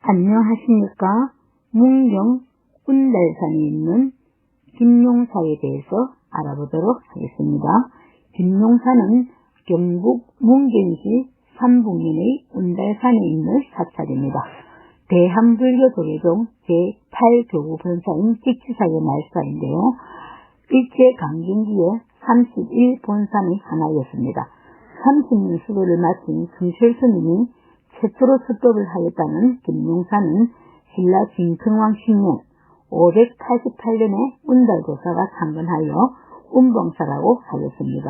안녕하십니까. 문경 운달산에 있는 김용사에 대해서 알아보도록 하겠습니다. 김용사는 경북 문경시 삼북면의 운달산에 있는 사찰입니다. 대한불교 도계종 제8교구 본사인 직지사의 말사인데요. 일제강점기에 31본산의 하나였습니다. 30년 수도를 마친 성철스님이 최초로 습법을 하였다는 김용사는 신라 진흥왕 10년 588년에 운달도사가 창건하여 운봉사라고 하였습니다.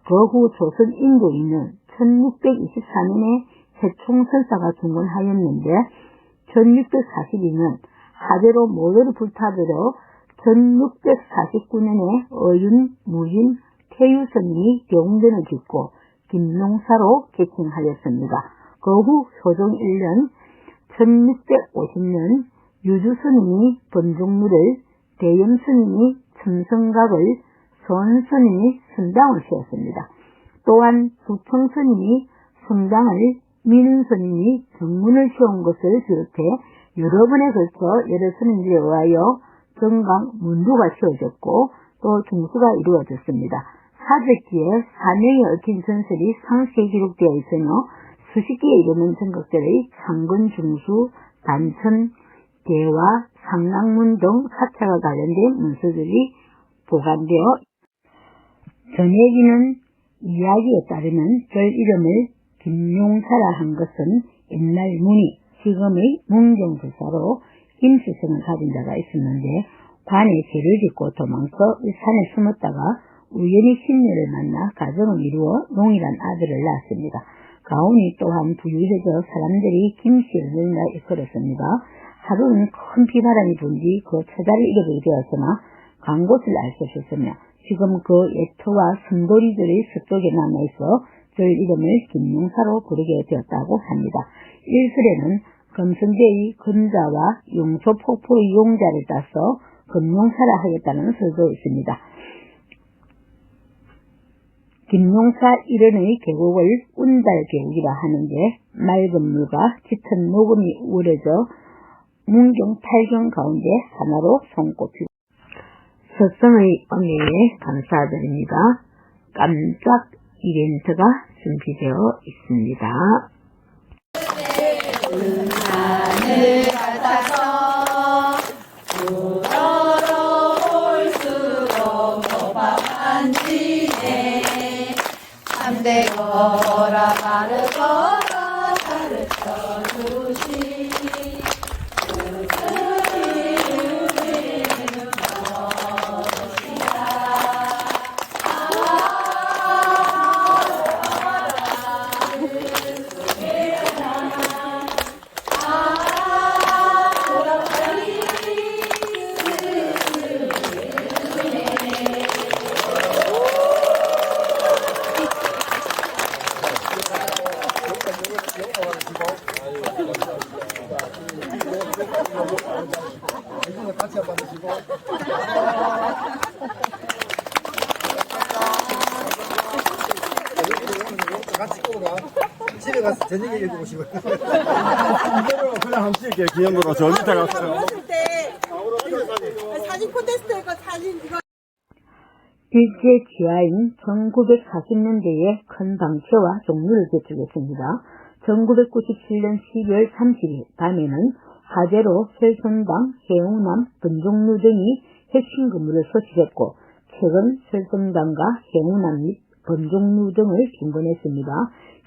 그 후 조선 인도에 있는 1624년에 최총설사가 중건하였는데 1642년 하대로 모조리 불타버려 1649년에 어윤, 무진, 태유스님이 경전을 짓고 김용사로 개칭하였습니다. 그 후 효종 1년 1650년 유주스님이 번종루를, 대염스님이 첨성각을, 소원스님이 선당을 세웠습니다. 또한 수청스님이 성당을, 민은스님이 정문을 세운 것을 비롯해 여러 번에 걸쳐 여러 스님들에 의하여 정강 문두가 세워졌고 또 중수가 이루어졌습니다. 사적기에 사명에 얽힌 전설이 상세히 기록되어 있으며 수십 개에 이르는 전각들의 창건 중수, 단천, 대화, 상랑문 등 사찰과 관련된 문서들이 보관되어 전해지는 이야기에 따르면 절 이름을 김용사라 한 것은 옛날 문이 지금의 문경부사로 김수성을 가진 자가 있었는데 관에 죄를 짓고 도망쳐 산에 숨었다가 우연히 신녀를 만나 가정을 이루어 농이란 아들을 낳았습니다. 가온이 또한 부유해져 사람들이 김씨를 늘나 일컬었습니다. 하루는 큰 비바람이 분 뒤 그 처자를 잃어버리게 되었으나 간 곳을 알 수 없었으며 지금 그 예터와 섬돌이들의 습속에 남아있어 절 이름을 김용사로 부르게 되었다고 합니다. 일설에는 금성대의 금자와 용소폭포의 용자를 따서 금용사라 하였다는 설도 있습니다. 김용사 일원의 계곡을 운달계곡이라 하는데 맑은 물과 짙은 녹음이 우려져 문경 8경 가운데 하나로 손꼽히고 서성의 은혜에 감사드립니다. 깜짝 이벤트가 준비되어 있습니다. 산을 같아서 우러러 올수록 도박한 지네 참되 거라 바르거라 가르쳐 주시 같이 한번 드시고 같이 꼬라 집에 가서 저녁에 읽어보시고 이대로 그냥 한번 찍을게요. 기념으로 저 밑에 갔어요. 사진 콘테스트 이거 사진 이거 일제 지하인 1940년대에 큰 방치와 종류를 제출했습니다. 1997년 12월 30일 밤에는 화재로 설성당, 해운암, 번종루 등이 핵심 건물을 소집했고 최근 설성당과 해운암 및 번종루 등을 김건했습니다.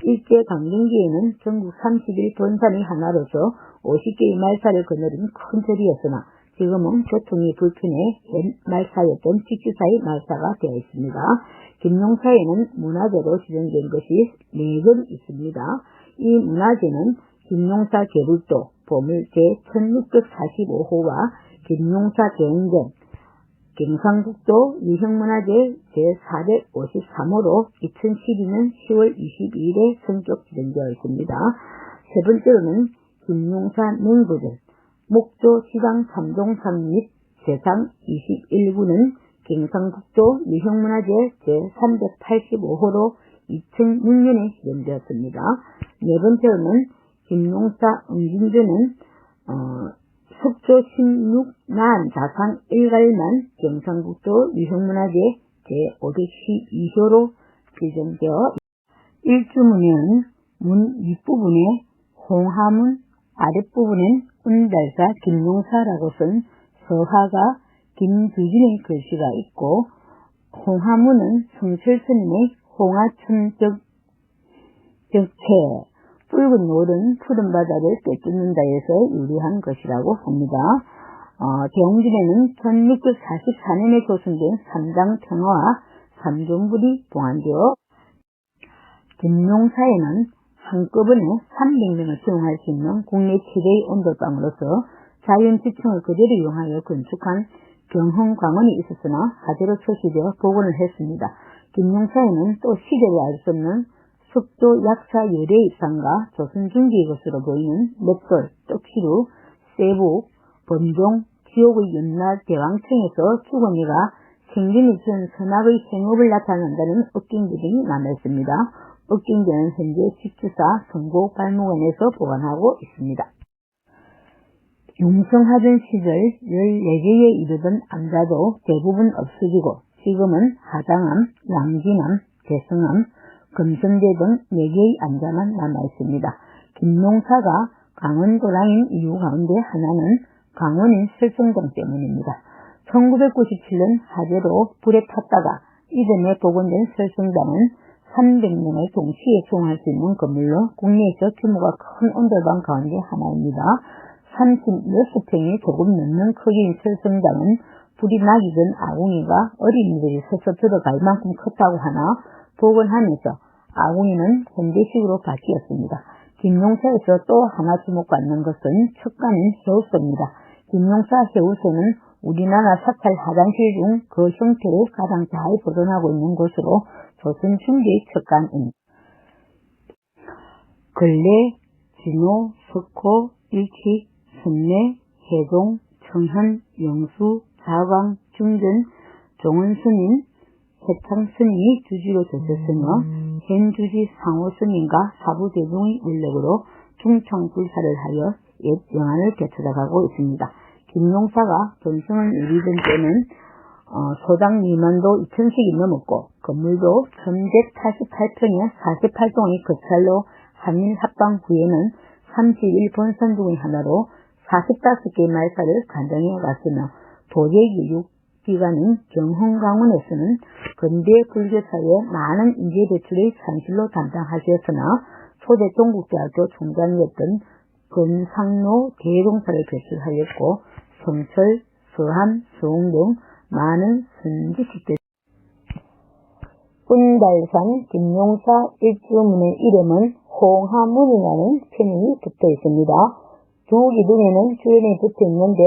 일제강점기에는 전국 31본산의 하나로서 50개의 말사를 거느린 큰 절이었으나 지금은 교통이 불편해 옛 말사였던 직지사의 말사가 되어 있습니다. 김용사에는 문화재로 지정된 것이 4건 있습니다. 이 문화재는 김용사 계불도 보물제 1645호와 김용사 대행전, 경상북도 유형문화재 제453호로 2012년 10월 22일에 성격 지정되어 있습니다. 세 번째로는 김용사 맹부전, 목조 시당 3동산 및 세상 21구는 경상북도 유형문화재 제385호로 2006년에 지정되었습니다. 네 번째로는 김용사 응진전은 석조 16 난자상 일갈만 경상북도 유형문화재 제512호로 지정되어 일주문에는 문 윗부분에 홍하문, 아랫부분엔 운달사 김용사라고 쓴 서화가 김규진의 글씨가 있고, 홍하문은 성철스님의 홍하천적체, 붉은 노을은 푸른 바다를 꿰뚫는다 해서 유리한 것이라고 합니다. 대웅진에는 1644년에 조성된 삼당 평화와 삼존불이 보관되어 김용사에는 한꺼번에 300명을 수용할 수 있는 국내 최대의 온돌방으로서 자연지층을 그대로 이용하여 건축한 경흥광원이 있었으나 화재로 처치되어 복원을 했습니다. 김용사에는 또 시대를 알 수 없는 석조 약사 열의 입상과 조선 중기의 것으로 보이는 맷돌, 떡시루, 세부, 범종, 지옥의 연날 대왕청에서 죽은 이가 생전에 지은 선악의 행업을 나타낸다는 엇경기 등이 남아있습니다. 엇경기는 현재 식주사 성곡발목원에서 보관하고 있습니다. 융성하던 시절 14개에 이르던 암자도 대부분 없어지고 지금은 하장암, 양진암, 대성암, 금성대 등 4개의 암자만 남아있습니다. 김용사가 강원도랑인 이유 가운데 하나는 강원인 설성당 때문입니다. 1997년 화재로 불에 탔다가 이듬해 복원된 설성당은 300명을 동시에 수용할 수 있는 건물로 국내에서 규모가 큰 온돌방 가운데 하나입니다. 36평이 조금 넘는 크기인 설성당은 불이 나기 전 아궁이가 어린이들이 서서 들어갈 만큼 컸다고 하나 복원하면서 아궁이는 현대식으로 바뀌었습니다. 김용사에서 또 하나 주목받는 것은 척간인 해우소입니다. 김용사 해우소는 우리나라 사찰 화장실 중 그 형태를 가장 잘 보존하고 있는 곳으로 조선 중기의 척간입니다. 근래, 진호, 석호, 일치, 선내, 해동, 청현, 영수, 자광, 중전, 종원스님, 해창스님이 주지로 되셨으며 현 주지 상호스님과 사부대중의 원력으로 중청불사를 하여 옛 영안을 되찾아가고 있습니다. 김용사가 전승을 누리던 때는 소당 미만도 2000씩이 넘었고 건물도 1188평에 48동의 거찰로 한일합방 후에는 31본선 중의 하나로 45개의 말사를 간장해 갔으며 도제교육기관인 경흥강원에서는 근대 불교사의 많은 인재 배출의 산실로 담당하셨으나 초대 동국대학교 총장이었던 건상로 대동사를 배출하였고 성철, 서함, 서웅 등 많은 선지식들 운달산 김용사 일주문의 이름은 홍하문이라는 편이 붙어 있습니다. 두 기둥에는 주연이 붙어 있는데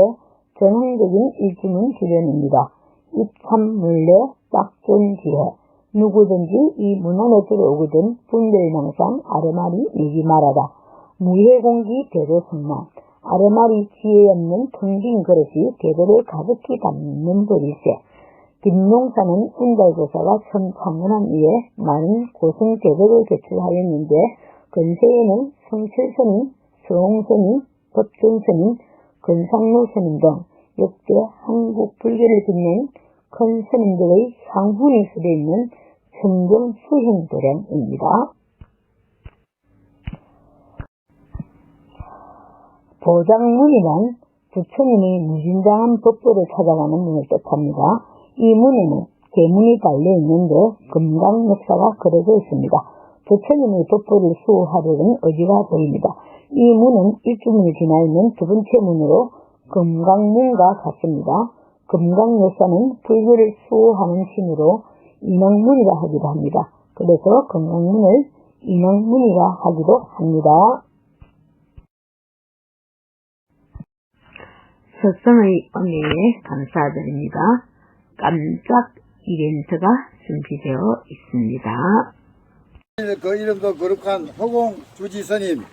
전형적인 일주문 주변입니다. 입참물레, 짝존지혜, 누구든지 이 문 안에 들어오거든 분별망상 아르마리 내지 말아라. 무해공기 배도성만 아르마리 지혜 없는 텅빈 그릇이 배도를 가득히 담는 법일세. 김용사는 운달교사가 처음 창문한 이에 많은 고성 제도를 배출하였는데 근세에는 성철스님, 서홍스님, 법존스님, 건상로스님 등 역대 한국 불교를 빛낸 큰 스님들의 향훈이 쓰여 있는 청정 수행도량입니다. 보장문이란 부처님의 무진장한 법보를 찾아가는 문을 뜻합니다. 이 문에는 계문이 달려있는데 금강 역사가 그려져 있습니다. 부처님의 법보를 수호하려는 의지가 보입니다. 이 문은 일주문을 지나면 두 번째 문으로 금강문과 같습니다. 금강 역사는 불교를 수호하는 신으로 인왕문이라 하기도 합니다. 그래서 금강문을 인왕문이라 하기도 합니다. 석성의 은혜에 감사드립니다. 깜짝 이벤트가 준비되어 있습니다. 그 이름도 거룩한 허공 주지스님,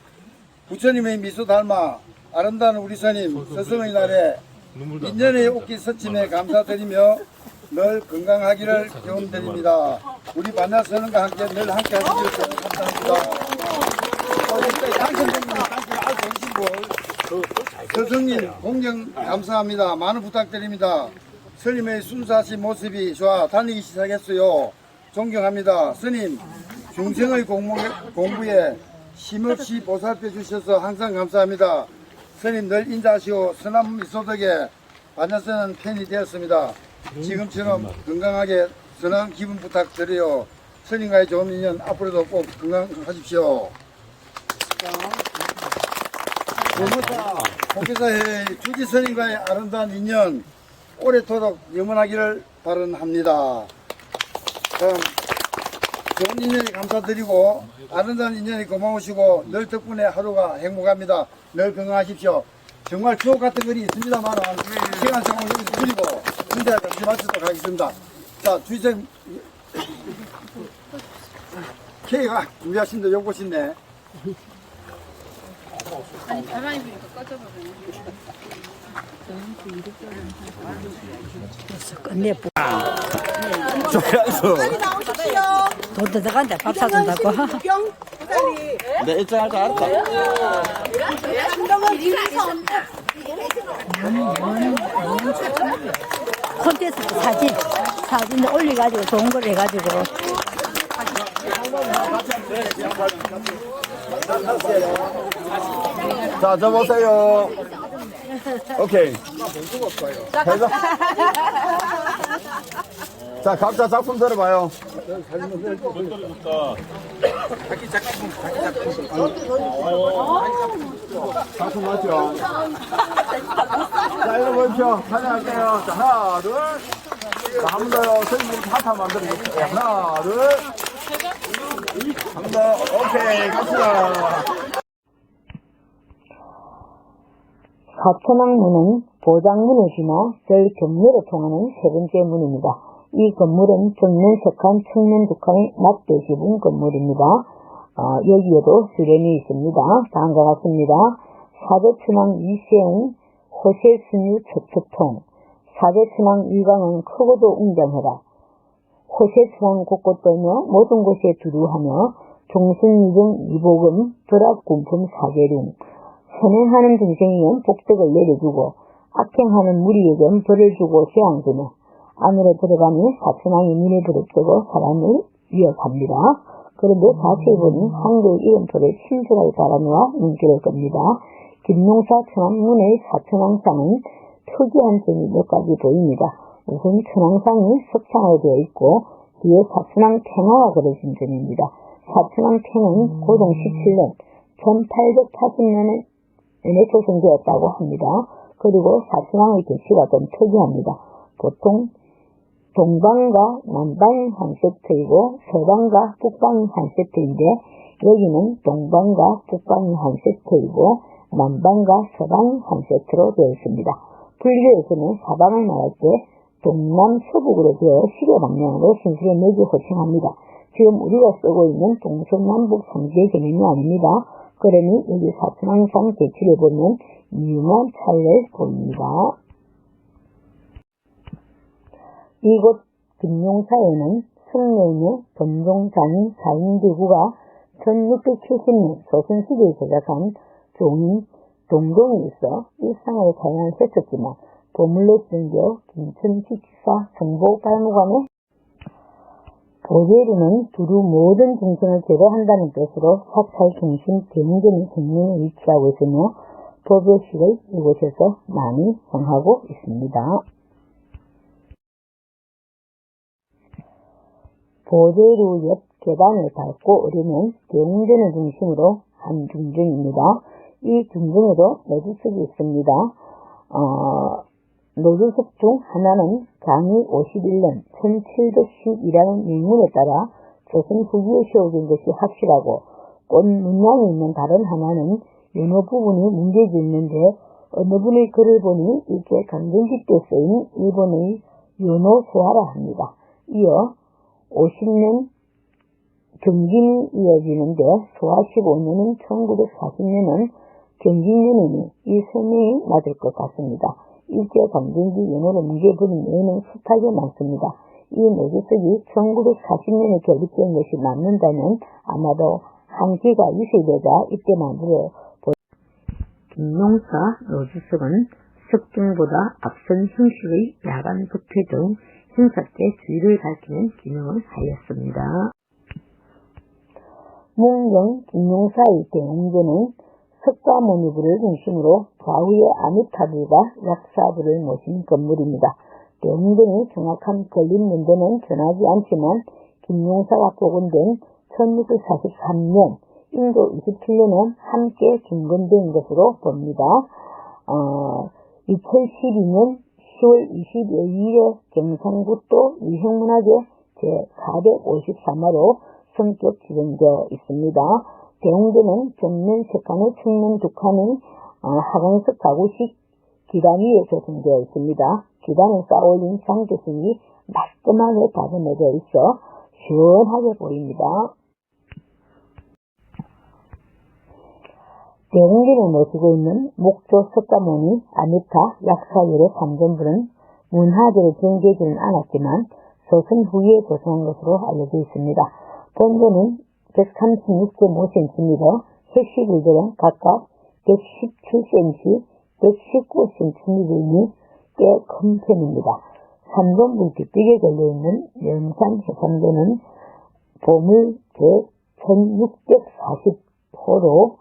부처님의 미소 닮아 아름다운 우리 스님 스승의 날에 인연의 옷깃 서침에 감사드리며 늘 건강하기를 기원드립니다. 우리 만나 스님과 함께 늘 함께 하시길 감사합니다. 당첨된 분이 당첨 알 20분 스승님 공경 감사합니다. 많은 부탁드립니다. 스님의 순사시 모습이 좋아 다니기 시작했어요. 존경합니다. 스님 중생의 공부에 쉼없이 보살펴 주셔서 항상 감사합니다. 스님 늘 인자하시오 선한 미소덕에 반야선은 팬이 되었습니다. 지금처럼 건강하게 선한 기분 부탁드려요. 스님과의 좋은 인연 앞으로도 꼭 건강하십시오. 복회사의 주지 스님과의 아름다운 인연 오래도록 영원하기를 바랍니다. 그럼 좋은 인연이 감사드리고 아름다운 인연이 고마우시고 늘 덕분에 하루가 행복합니다. 늘 건강하십시오. 정말 추억 같은 글이 있습니다만 시간상을 여기서 드리고 문제 같이 마치도록 하겠습니다. 자, 주의생 K가 준비하신데 요거 싶네. 아니 가만히 보니까 꺼져버리네. 빨리 나오십시오. 돈 들어간다 밥 사준다고. 경 부장님. 내 입장할 줄 알았다. 한동안 뒤에서 콘텐츠 사진 올려가지고 좋은 걸 해가지고. 자, 저 보세요. 오케이. 자, 각자 작품 들어봐요. 작품 맞죠? 자, 이거 보십시오. 사진할게요. 자, 하나, 둘. 자, 한 번 더요. 선생님 하트 만들어주세요. 하나, 둘. 한 번 더. 오케이. 갑시다. 사천왕문은 보장문을 지나 절 경내로 통하는 세 번째 문입니다. 이 건물은 정면 석한 청년 북한의 맞대지붕 건물입니다. 여기에도 수련이 있습니다. 다음과 같습니다. 사대천왕 이세웅 호세순유 첩첩통 사대천왕 이강은 크고도 웅장해라. 호세천왕 곳곳 떨며 모든 곳에 두루하며 종순이등 이복음 불합군품 사계룡 선행하는 중생에겐 복덕을 내려주고 악행하는 무리에겐 벌을 주고 재앙주며 안으로 들어가니 사천왕이 눈에 부릅뜨고 사람을 위협합니다. 그런데 자세히 보니 한글 이름표를 친절하게 달아놓아 눈길을 겁니다. 김용사 천왕문의 사천왕상은 특이한 점이 몇 가지 보입니다. 우선 천왕상이 석상으로 되어 있고 뒤에 사천왕 팽화가 그려진 점입니다. 사천왕 팽은 고종 17년 1880년에 조성되었다고 합니다. 그리고 사천왕의 개시가 좀 특이합니다. 보통 동방과 남방이 한 세트이고 서방과 북방이 한 세트인데 여기는 동방과 북방이 한 세트이고 남방과 서방이 한 세트로 되어 있습니다. 불교에서는 사방을 말할 때 동남 서북으로 되어 시계 방향으로 순서를 매기 호칭합니다. 지금 우리가 쓰고 있는 동서남북 3개 개념이 아닙니다. 그러니 여기 사천왕상 대치를 보면 유명한 차이를 보입니다. 이곳 김용사에는 성내인의 전종장인 사인대구가 1670년 조선시대에 제작한 종이 동동이 있어 일상을 사용했었지만 보물로 쓴겨 김천지기사 정보발무관의 보제리는 두루 모든 중생을 제거한다는 뜻으로 사찰 중심 대문전의 정면에 위치하고 있으며 법요식을 이곳에서 많이 행하고 있습니다. 보제루 옆 계단을 밟고 오르면 대웅전을 중심으로 한 중정입니다. 이 중정에도 노주석이 있습니다. 노주석 중 하나는 강의 51년 1712라는 명문에 따라 조선 후기에 세워진 것이 확실하고 꽃 문양이 있는 다른 하나는 연호 부분이 문제지 있는데 어느 분의 글을 보니 이게 강정기 때 쓰인 일본의 연호 소화라 합니다. 이어 50년 경진이 이어지는데 소화 15년은 1940년은 경진년이니 이 설명이 맞을 것 같습니다. 일제 강점기 연호로 문제부린 예는 숱하게 많습니다. 이 노주석이 1940년에 결립된 것이 맞는다면 아마도 한기가 유세되자 이때 만들어 김용사 노주석은 석등보다 앞선 형식의 야간 법회 등 행사 때 주의를 밝히는 기능을 하였습니다. 문경 김용사의 대웅전은 석가모니부를 중심으로 좌우의 아미타불과 약사부를 모신 건물입니다. 대웅전이 정확한 건립 문제는 전하지 않지만 김용사가 복원된 1643년, 인도 27년은 함께 중건된 것으로 봅니다. 2012년 10월 22일에 경상북도 유형문화재 제453화로 성격 지정되어 있습니다. 대웅전은 정면 석간의 측면 두 칸이 하강석 가구식 기단 위에 조성되어 있습니다. 기단에 쌓아올린 장조승이 말끔하게 다듬어져 있어 시원하게 보입니다. 대웅전에 모시고 있는 목조 석가모니, 아미타, 약사열의 삼전부는 문화재를 정개해주는 않았지만 조선 후기에 조성한 것으로 알려져 있습니다. 본전은 136.5cm, 해시불들은 각각 117cm, 119cm이니 꽤 큰 편입니다. 삼전부 뒷벽에 걸려있는 영산 해상도는 보물 제1640호로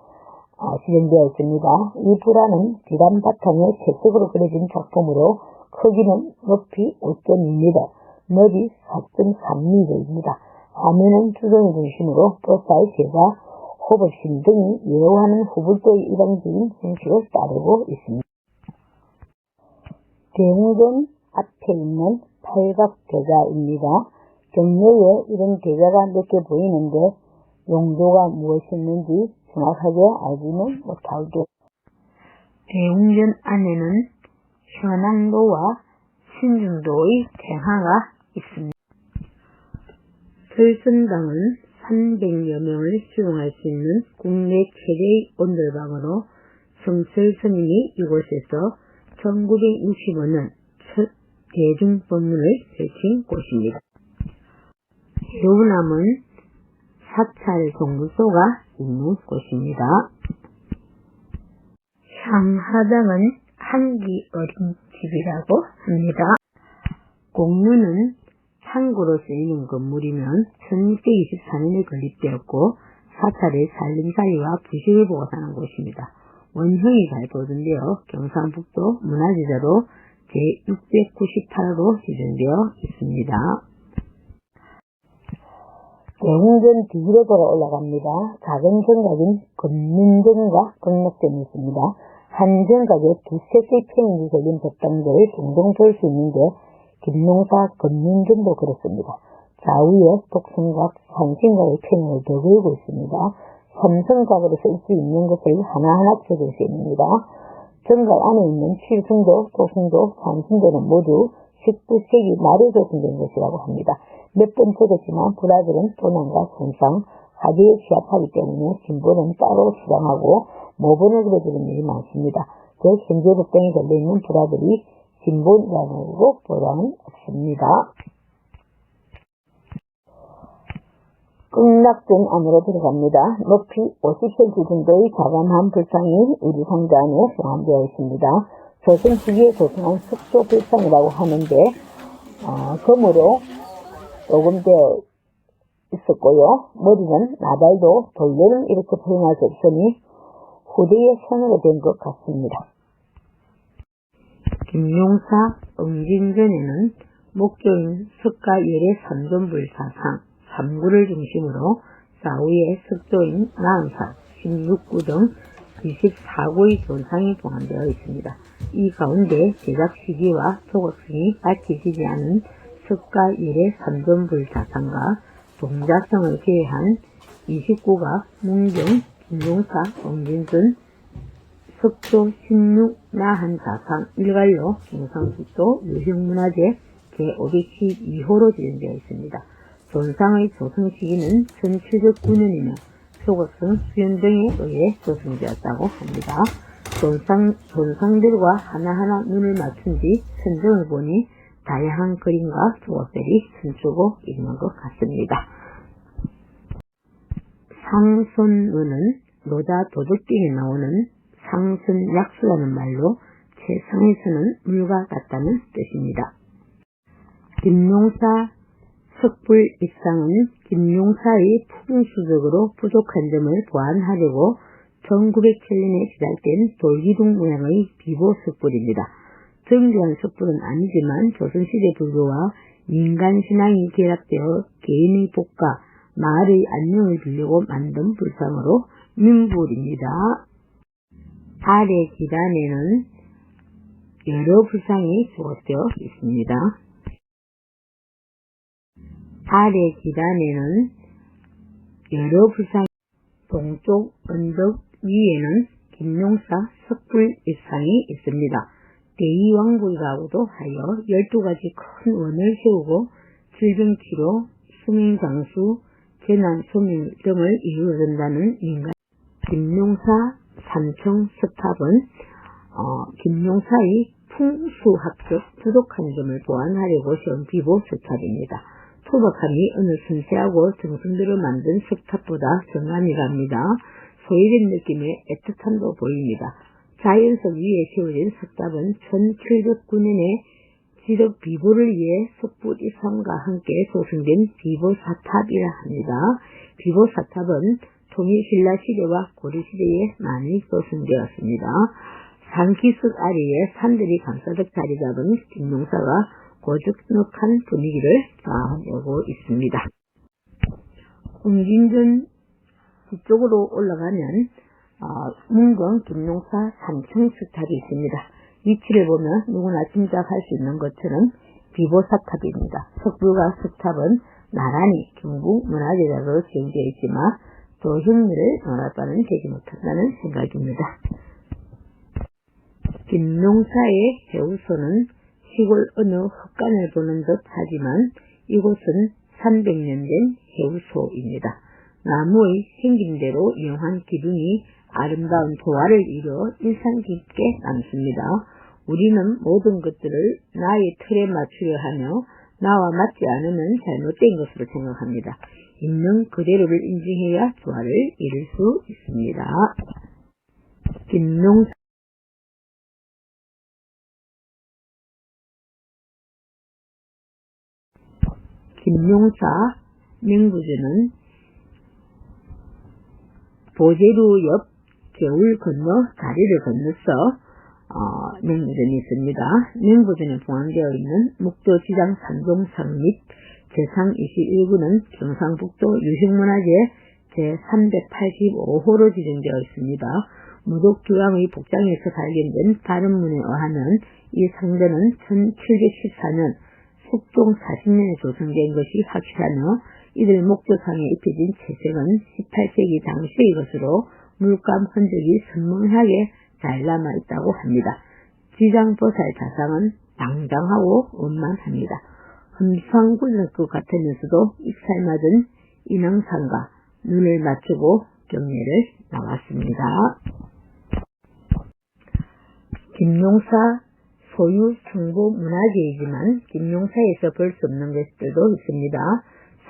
지정되어 있습니다. 이 불화는 비단 바탕에 채색으로 그려진 작품으로 크기는 높이 5.2m, 넓이 4.3m입니다. 화면은 주종을 중심으로 뽀사의 제가, 호법신 등이 예우하는 후불도의 일반적인 형식을 따르고 있습니다. 대웅전 앞에 있는 팔각대자입니다. 경내에 이런 대자가 몇 개 보이는데 용도가 무엇이었는지 정확하게 알지는 못하고, 대웅전 안에는 현황도와 신중도의 갱하가 있습니다. 설선방은 300여 명을 수용할 수 있는 국내 최대의 온돌방으로 성설스님이 이곳에서 1965년 첫 대중법문을 펼친 곳입니다. 해우남은 사찰 종소가 있는 곳입니다. 향하당은 한기 어린 집이라고 합니다. 공문은 창고로 쓰이는 건물이면 1624년에 건립되었고 사찰의 살림살이와 부식을 보고 사는 곳입니다. 원형이 잘 보존되어 경상북도 문화재자로 제698호로 지정되어 있습니다. 대웅전 뒤로 돌아 올라갑니다. 작은 정각인 금문전과 극락전이 있습니다. 한 정각에 두세 평이 걸린 법당들을 동동 볼 수 있는데 김용사 금문전도 그렇습니다. 좌우에 독성각, 산신각의 평을 더 걸고 있습니다. 삼성각으로 쓸 수 있는 것을 하나하나 적을 수 있습니다. 정각 안에 있는 칠승도, 도승도, 산신도는 모두 19세기 말에 조성된 것이라고 합니다. 몇 번 적었지만 불화들은 도난과 손상, 화재에 취약하기 때문에 진보는 따로 수정하고 모본을 그려주는 일이 많습니다. 그 현재 법당에 걸려있는 불화들이 진본이라고 보장은 없습니다. 극락전 안으로 들어갑니다. 높이 50cm 정도의 자간한 불상이 우리 상자 안에 포함되어 있습니다. 조선 후기에 조성한 석조 불상이라고 하는데 금으로 녹음되어 있었고요. 머리는 나발도 돌려는 이렇게 표현할 수 없으니 후대의 손으로 된 것 같습니다. 김용사 응진전에는 목조인 석가열의 삼전불사상 3구를 중심으로 좌우에 석조인 나은사, 16구 등 24구의 존상이 포함되어 있습니다. 이 가운데 제작 시기와 소각성이 밝혀지지 않은 석가열의 삼전불사상과 동자성을 제외한 29가 문경, 김용사, 응진전, 석조 16 나한사상 일괄로 경상북도 유형문화재 제512호로 지정되어 있습니다. 존상의 조성 시기는 1709년이며 소각성 수연 등에 의해 조성되었다고 합니다. 존상들과 하나하나 눈을 맞춘 뒤 선정을 보니 다양한 그림과 조각들이 춤추고 있는 것 같습니다. 상손문은 노자 도덕경에 나오는 상선 약수라는 말로 최상에서는 물과 같다는 뜻입니다. 김용사 석불입상은 김용사의 풍수적으로 부족한 점을 보완하려고 1907년에 시작된 돌기둥 모양의 비보 석불입니다. 정교한 석불은 아니지만 조선시대 불교와 민간신앙이 결합되어 개인의 복과 마을의 안녕을 빌려고 만든 불상으로 민불입니다. 아래 기단에는 여러 불상이 수록되어 있습니다. 아래 기단에는 여러 불상이 동쪽 언덕 위에는 김용사 석불입상이 있습니다. 대의왕불가구도 하여 12가지 큰 원을 세우고 질병치료, 수명장수, 재난소멸 등을 이루어준다는 민간 김용사 삼청 석탑은 김용사의 풍수학적 부족한 점을 보완하려고 세운 비보 석탑입니다. 토박함이 어느 섬세하고 정성들을 만든 석탑보다 정감이 갑니다. 소외된 느낌의 애틋함도 보입니다. 자연석 위에 세워진 석탑은 1709년에 지덕 비보를 위해 석불입상과 함께 조성된 비보사탑이라 합니다. 비보사탑은 통일신라 시대와 고려시대에 많이 조성되었습니다. 산기슭 아래에 산들이 감싸듯 자리 잡은 김용사가 고즈넉한 분위기를 자아내고 있습니다. 웅진전 뒤쪽으로 올라가면 문경 김용사 삼층석탑이 있습니다. 위치를 보면 누구나 짐작할 수 있는 것처럼 비보사탑입니다. 석불과 석탑은 나란히 경북 문화재단으로 지정되어 있지만 도형미를 논할 바는 되지 못한다는 생각입니다. 김용사의 해우소는 시골 어느 헛간을 보는 듯 하지만 이곳은 300년 된 해우소입니다. 나무의 생김대로 유용한 기둥이 아름다운 조화를 이루어 인상 깊게 남습니다. 우리는 모든 것들을 나의 틀에 맞추려 하며 나와 맞지 않으면 잘못된 것으로 생각합니다. 있는 그대로를 인정해야 조화를 이룰 수 있습니다. 김용사 명부전은 보제루 옆 겨울 건너 다리를 건너서 명부전이 있습니다. 명부전에 보관되어 있는 묵도 지장 3종상 및 제상 21구는 경상북도 유식문화재 제385호로 지정되어 있습니다. 무독교황의 복장에서 발견된 발음문에 의하면 이 상대는 1714년 숙종 40년에 조성된 것이 확실하며 이들 목조상에 입혀진 채색은 18세기 당시의 것으로 물감 흔적이 선명하게 잘 남아있다고 합니다. 지장보살 자상은 당당하고 원만합니다. 흠상궂은 것 같으면서도 익살맞은 인왕상과 눈을 맞추고 경례를 나왔습니다. 김용사 소유 성보 문화재이지만 김용사에서 볼 수 없는 것들도 있습니다.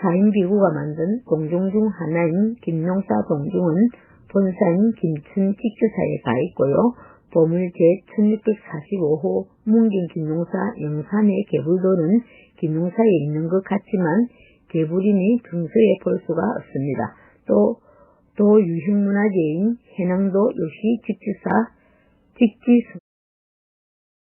사인비구가 만든 동종 중 하나인 김용사 동중은 본사인 김천 직주사에 가 있고요. 보물 제1645호 문경 김용사 영산의 개불도는 김용사에 있는 것 같지만 개불이니 등서에 볼 수가 없습니다. 또 유형문화재인 해낭도 요시 직지사